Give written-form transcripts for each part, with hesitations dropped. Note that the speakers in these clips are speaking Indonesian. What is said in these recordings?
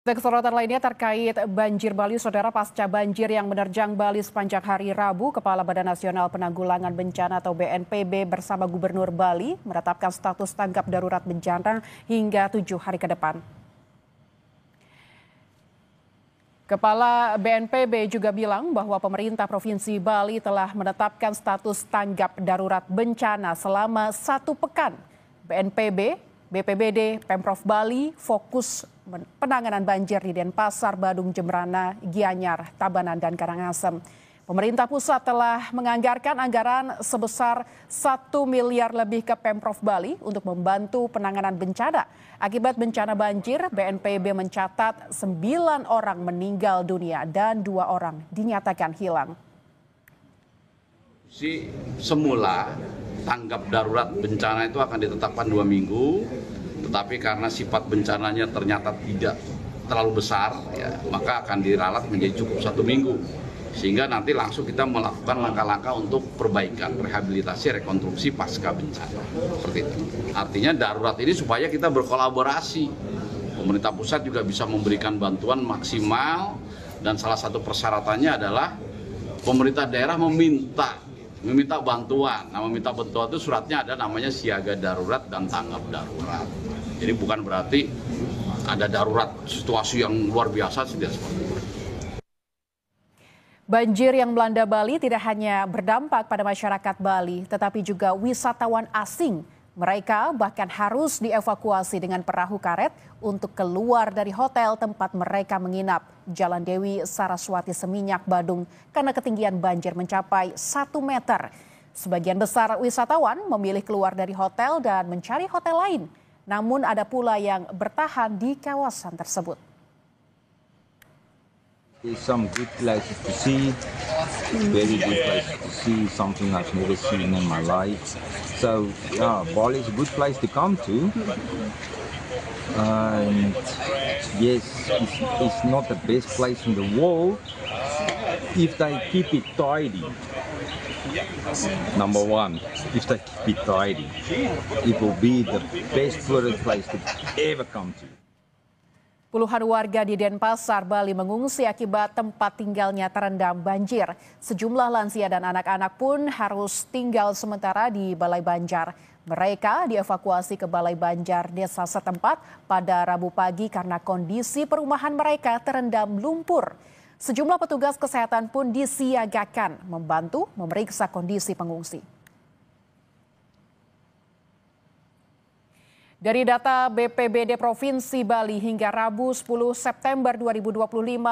Kesorotan lainnya terkait banjir Bali, saudara. Pasca banjir yang menerjang Bali sepanjang hari Rabu, Kepala Badan Nasional Penanggulangan Bencana atau BNPB bersama Gubernur Bali menetapkan status tanggap darurat bencana hingga 7 hari ke depan. Kepala BNPB juga bilang bahwa pemerintah Provinsi Bali telah menetapkan status tanggap darurat bencana selama 1 pekan. BNPB, BPBD, Pemprov Bali fokus penanganan banjir di Denpasar, Badung, Jembrana, Gianyar, Tabanan, dan Karangasem. Pemerintah pusat telah menganggarkan anggaran sebesar 1 miliar lebih ke Pemprov Bali untuk membantu penanganan bencana. Akibat bencana banjir, BNPB mencatat 9 orang meninggal dunia dan 2 orang dinyatakan hilang. Semula tanggap darurat bencana itu akan ditetapkan 2 minggu, tetapi karena sifat bencananya ternyata tidak terlalu besar, ya, maka akan diralat menjadi cukup 1 minggu. Sehingga nanti langsung kita melakukan langkah-langkah untuk perbaikan, rehabilitasi, rekonstruksi pasca bencana. Seperti itu. Artinya darurat ini supaya kita berkolaborasi. Pemerintah pusat juga bisa memberikan bantuan maksimal, dan salah satu persyaratannya adalah pemerintah daerah meminta bantuan. Nah, meminta bantuan itu suratnya ada, namanya siaga darurat dan tanggap darurat. Jadi bukan berarti ada darurat situasi yang luar biasa, tidak seperti itu. Banjir yang melanda Bali tidak hanya berdampak pada masyarakat Bali, tetapi juga wisatawan asing. Mereka bahkan harus dievakuasi dengan perahu karet untuk keluar dari hotel tempat mereka menginap, Jalan Dewi Saraswati Seminyak, Badung, karena ketinggian banjir mencapai 1 meter. Sebagian besar wisatawan memilih keluar dari hotel dan mencari hotel lain. Namun ada pula yang bertahan di kawasan tersebut. There's some good places to see, very good places to see, something I've never seen in my life. So, yeah, Bali is a good place to come to. And yes, it's not the best place in the world if they keep it tidy. Number one, if they keep it tidy, it will be the best tourist place to ever come to. Puluhan warga di Denpasar, Bali mengungsi akibat tempat tinggalnya terendam banjir. Sejumlah lansia dan anak-anak pun harus tinggal sementara di Balai Banjar. Mereka dievakuasi ke Balai Banjar desa setempat pada Rabu pagi karena kondisi perumahan mereka terendam lumpur. Sejumlah petugas kesehatan pun disiagakan membantu memeriksa kondisi pengungsi. Dari data BPBD Provinsi Bali hingga Rabu 10 September 2025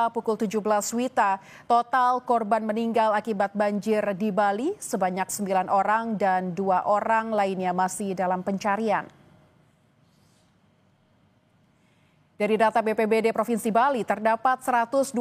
pukul 17 WITA, total korban meninggal akibat banjir di Bali sebanyak 9 orang dan 2 orang lainnya masih dalam pencarian. Dari data BPBD Provinsi Bali, terdapat 123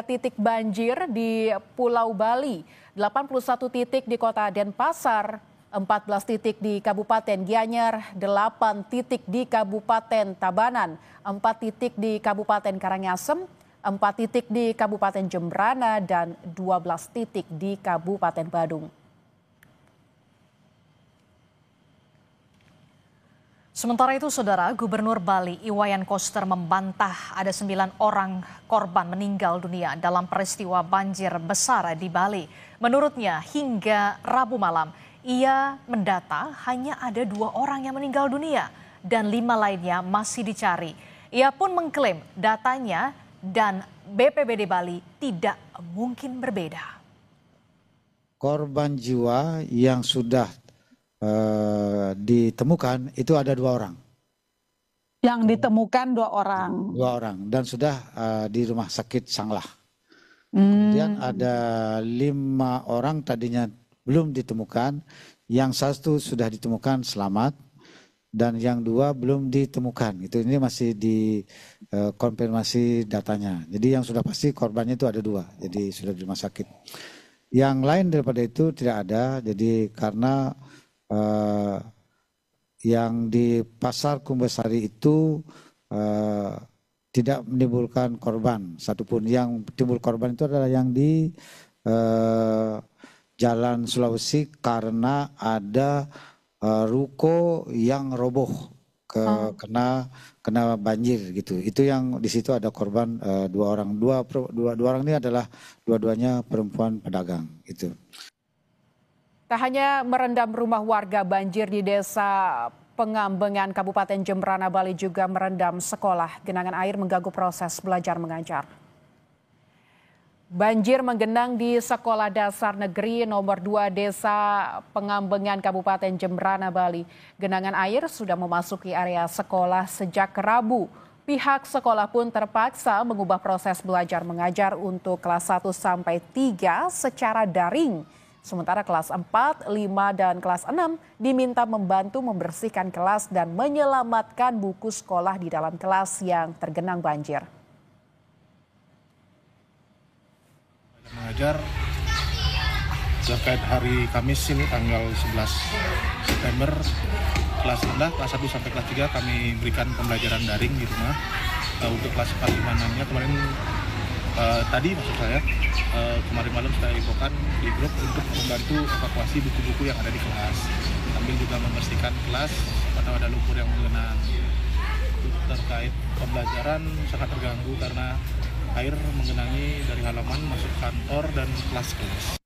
titik banjir di Pulau Bali, 81 titik di Kota Denpasar, 14 titik di Kabupaten Gianyar, 8 titik di Kabupaten Tabanan, 4 titik di Kabupaten Karangasem, 4 titik di Kabupaten Jembrana, dan 12 titik di Kabupaten Badung. Sementara itu, saudara, Gubernur Bali Iwayan Koster membantah ada 9 orang korban meninggal dunia dalam peristiwa banjir besar di Bali. Menurutnya, hingga Rabu malam, ia mendata hanya ada 2 orang yang meninggal dunia dan 5 lainnya masih dicari. Ia pun mengklaim datanya dan BPBD Bali tidak mungkin berbeda. Korban jiwa yang sudah ditemukan itu ada 2 orang. Yang ditemukan 2 orang. 2 orang dan sudah di rumah sakit Sanglah. Kemudian ada 5 orang tadinya belum ditemukan, yang 1 sudah ditemukan selamat dan yang 2 belum ditemukan. Ini masih dikonfirmasi datanya. Jadi yang sudah pasti korbannya itu ada 2, jadi sudah di rumah sakit. Yang lain daripada itu tidak ada, jadi karena yang di Pasar Kumbasari itu tidak menimbulkan korban satupun. Yang timbul korban itu adalah yang di Jalan Sulawesi karena ada ruko yang roboh kena banjir gitu. Itu yang di situ ada korban dua orang. Dua orang ini adalah dua-duanya perempuan pedagang itu. Tak hanya merendam rumah warga, banjir di Desa Pengambengan Kabupaten Jemberana, Bali juga merendam sekolah. Genangan air mengganggu proses belajar mengajar. Banjir menggenang di Sekolah Dasar Negeri nomor 2 Desa Pengambengan Kabupaten Jemberana, Bali. Genangan air sudah memasuki area sekolah sejak Rabu. Pihak sekolah pun terpaksa mengubah proses belajar mengajar untuk kelas 1 sampai 3 secara daring. Sementara kelas 4, 5, dan kelas 6 diminta membantu membersihkan kelas dan menyelamatkan buku sekolah di dalam kelas yang tergenang banjir. Mengajar terkait hari Kamis ini tanggal 11 September kelas rendah, kelas 1 sampai kelas 3 kami berikan pembelajaran daring di rumah. Untuk kelas 4, 5, 6-nya kemarin tadi maksud saya kemarin malam saya infokan di grup untuk membantu evakuasi buku-buku yang ada di kelas, sambil juga membersihkan kelas pada ada lumpur yang menggenang. Terkait pembelajaran sangat terganggu karena air menggenangi dari halaman masuk kantor dan kelas-kelas.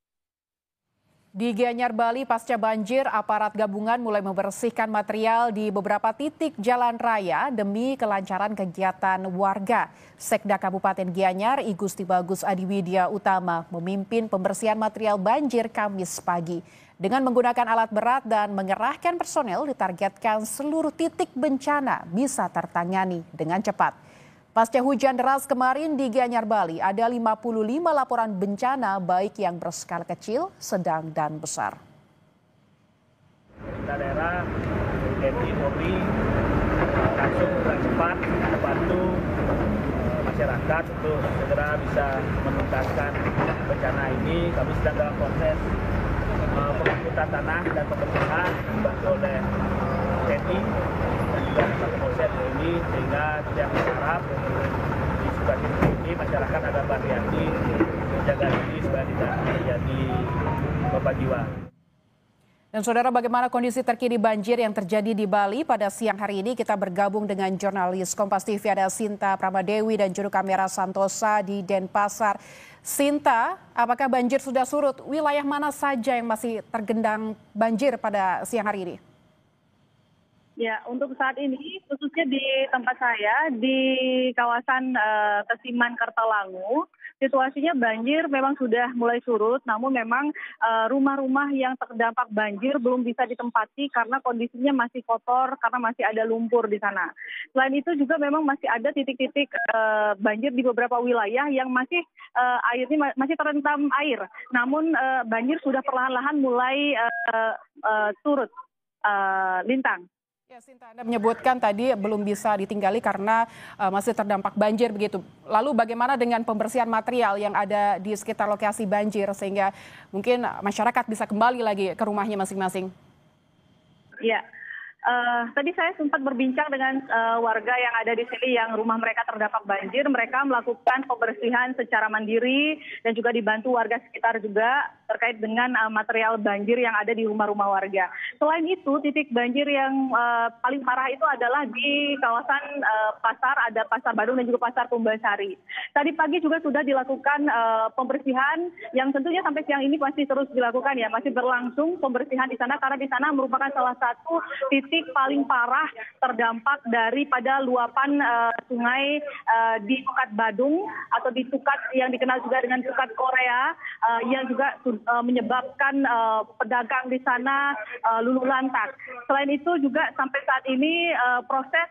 Di Gianyar, Bali, pasca banjir, aparat gabungan mulai membersihkan material di beberapa titik jalan raya demi kelancaran kegiatan warga. Sekda Kabupaten Gianyar, I Gusti Bagus Adiwidya Utama, memimpin pembersihan material banjir Kamis pagi. Dengan menggunakan alat berat dan mengerahkan personel, ditargetkan seluruh titik bencana bisa tertangani dengan cepat. Pasca hujan deras kemarin di Gianyar, Bali, ada 55 laporan bencana baik yang berskala kecil, sedang, dan besar. Pemerintah daerah, TNI, Polri, langsung dengan cepat membantu masyarakat untuk segera bisa menuntaskan bencana ini. Kami sedang dalam proses pengangkutan tanah dan pembersihan dibantu oleh TNI dan juga Polsek ini, sehingga tidak berharap di Sukacita ini masyarakat agar berhati-hati menjaga diri supaya tidak terjadi korban jiwa. Dan saudara, bagaimana kondisi terkini banjir yang terjadi di Bali pada siang hari ini? Kita bergabung dengan jurnalis Kompas TV, ada Sinta Pramadewi dan juru kamera Santosa di Denpasar. Sinta, apakah banjir sudah surut? Wilayah mana saja yang masih tergendang banjir pada siang hari ini? Ya, untuk saat ini khususnya di tempat saya di kawasan Kesiman Kertalangu, situasinya banjir memang sudah mulai surut, namun memang rumah-rumah yang terdampak banjir belum bisa ditempati karena kondisinya masih kotor, karena masih ada lumpur di sana. Selain itu juga memang masih ada titik-titik banjir di beberapa wilayah yang masih airnya masih terendam air, namun banjir sudah perlahan-lahan mulai surut. Lintang. Ya, Sinta, Anda menyebutkan tadi belum bisa ditinggali karena masih terdampak banjir begitu. Lalu bagaimana dengan pembersihan material yang ada di sekitar lokasi banjir sehingga mungkin masyarakat bisa kembali lagi ke rumahnya masing-masing? Ya, tadi saya sempat berbincang dengan warga yang ada di sini yang rumah mereka terdampak banjir. Mereka melakukan pembersihan secara mandiri dan juga dibantu warga sekitar juga terkait dengan material banjir yang ada di rumah-rumah warga. Selain itu, titik banjir yang paling parah itu adalah di kawasan pasar, ada Pasar Badung dan juga Pasar Kumbasari. Tadi pagi juga sudah dilakukan pembersihan yang tentunya sampai siang ini masih terus dilakukan ya, masih berlangsung pembersihan di sana karena di sana merupakan salah satu titik paling parah terdampak daripada luapan sungai di Tukat Badung atau di Tukat yang dikenal juga dengan Tukat Korea yang juga menyebabkan pedagang di sana luluh lantak. Selain itu juga sampai saat ini proses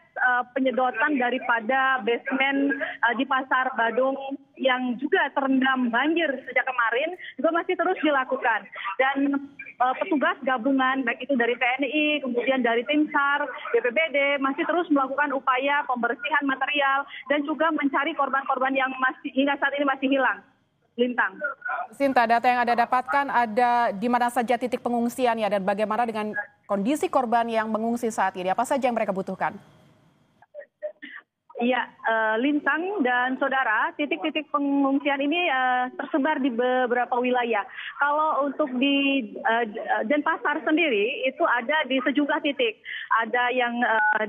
penyedotan daripada basement di Pasar Badung yang juga terendam banjir sejak kemarin juga masih terus dilakukan. Dan petugas gabungan baik itu dari TNI, kemudian dari tim SAR, BPBD masih terus melakukan upaya pembersihan material dan juga mencari korban-korban yang masih hingga saat ini masih hilang. Lintang. Sinta, data yang Anda dapatkan ada di mana saja titik pengungsian ya dan bagaimana dengan kondisi korban yang mengungsi saat ini? Apa saja yang mereka butuhkan? Ya, Lintang dan saudara, titik-titik pengungsian ini tersebar di beberapa wilayah. Kalau untuk di Denpasar sendiri itu ada di sejumlah titik. Ada yang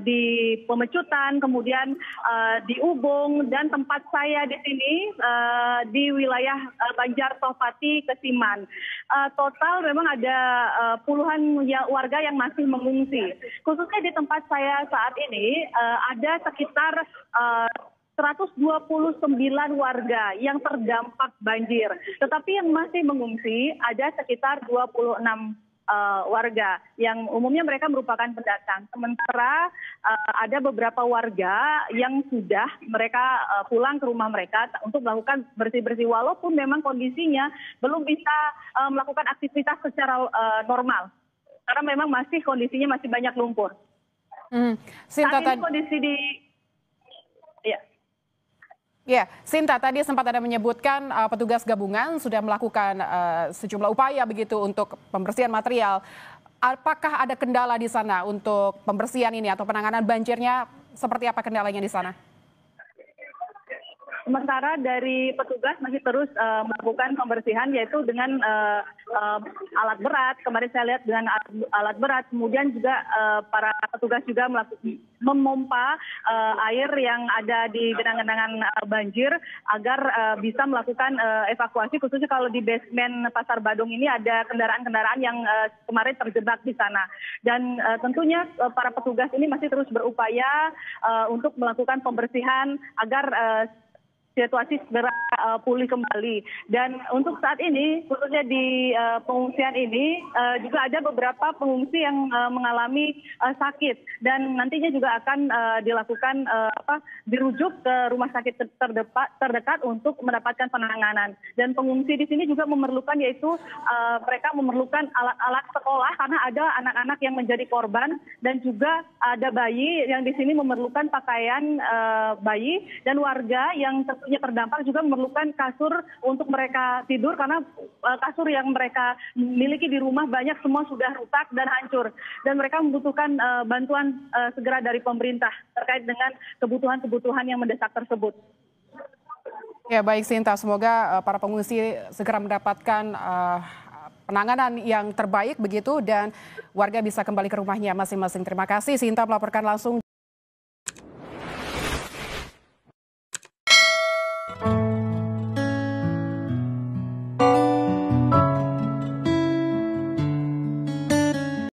di Pemecutan, kemudian di Ubung, dan tempat saya di sini di wilayah Banjar Tohpati, Kesiman. Total memang ada puluhan warga yang masih mengungsi. Khususnya di tempat saya saat ini ada sekitar 129 warga yang terdampak banjir. Tetapi yang masih mengungsi ada sekitar 26 warga yang umumnya mereka merupakan pendatang. Sementara ada beberapa warga yang sudah mereka pulang ke rumah mereka untuk melakukan bersih-bersih walaupun memang kondisinya belum bisa melakukan aktivitas secara normal. Karena memang masih kondisinya masih banyak lumpur. Sinta, saat ini kondisi di Ya, Sinta, tadi sempat ada menyebutkan petugas gabungan sudah melakukan sejumlah upaya begitu untuk pembersihan material. Apakah ada kendala di sana untuk pembersihan ini atau penanganan banjirnya? Seperti apa kendalanya di sana? Sementara dari petugas masih terus melakukan pembersihan yaitu dengan alat berat. Kemarin saya lihat dengan alat berat. Kemudian juga para petugas juga memompa air yang ada di genangan-genangan banjir agar bisa melakukan evakuasi. Khususnya kalau di basement Pasar Badung ini ada kendaraan-kendaraan yang kemarin terjebak di sana. Dan tentunya para petugas ini masih terus berupaya untuk melakukan pembersihan agar situasi segera pulih kembali. Dan untuk saat ini, khususnya di pengungsian ini, juga ada beberapa pengungsi yang mengalami sakit. Dan nantinya juga akan dilakukan dirujuk ke rumah sakit terdekat untuk mendapatkan penanganan. Dan pengungsi di sini juga memerlukan yaitu mereka memerlukan alat-alat sekolah karena ada anak-anak yang menjadi korban dan juga ada bayi yang di sini memerlukan pakaian bayi dan warga yang tentunya terdampak juga memerlukan kasur untuk mereka tidur karena kasur yang mereka miliki di rumah banyak semua sudah rusak dan hancur dan mereka membutuhkan bantuan segera dari pemerintah terkait dengan kebutuhan-kebutuhan yang mendesak tersebut. Ya baik Sinta, semoga para pengungsi segera mendapatkan penanganan yang terbaik begitu dan warga bisa kembali ke rumahnya masing-masing. Terima kasih Sinta melaporkan langsung